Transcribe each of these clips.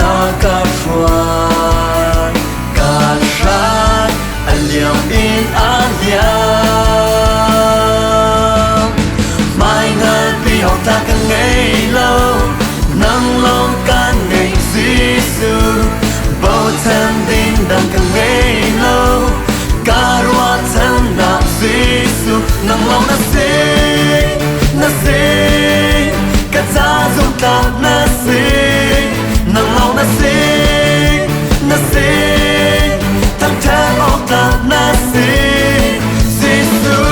na ka phua ka sát anh liều in an liang mai ngân vì học ta càng ngày lâu nâng lòng can ngày Giêsu bao thân tin đang càng ngày lâu cả ruột thân nạp Giêsu nâng lòng na si cả cha dùng ta na si nâng lòng na si thằng cha ông ta na si Giêsu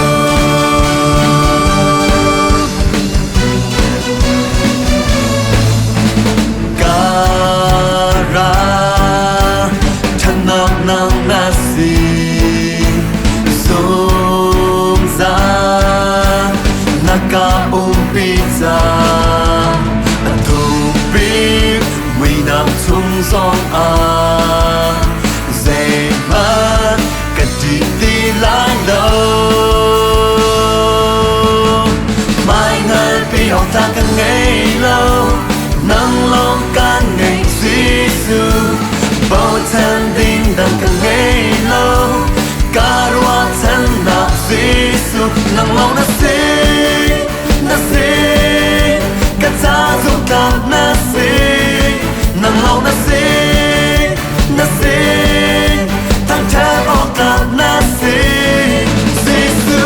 cara thân nong nong na si sung za naka umpisa tu biết vì nam chung song a dễ mất cả chỉ đi lại đâu mai ngân vì học ta càng ngày lâu nâng lòng can ngày Giêsu bao thân tin đang càng ngày lâu cả ruột thân nạp Giêsu nâng lòng na si cả cha giúp ta na si nâng lòng na si thằng cha bảo ta na si Giêsu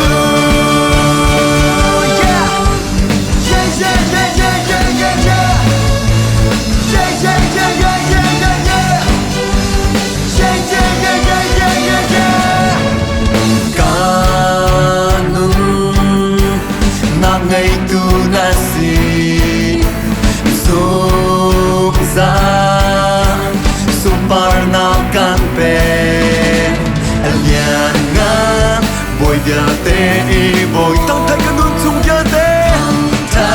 ngày tu na si suk za super na kan pe alian nga boy dia te i boy tang thai kan nun chung dia te ta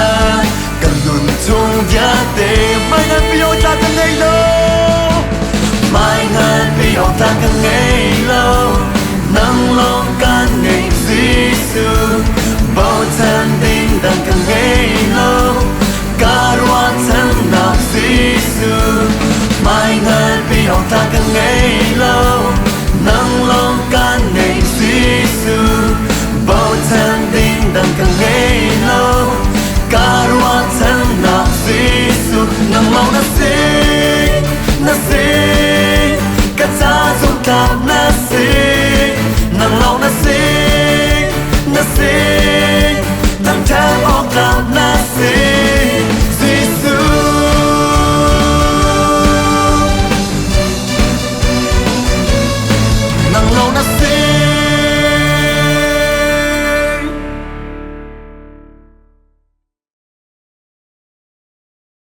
kan nun chung dia te mai ngan pi o ta kan ngày lâu mai ngan pi o ta kan ngày lâu nang long kan ngày Giêsu bao thân tin đang càng ngày lâu cả ruột thân nạp Giêsu mai ngân vì ông ta càng ngày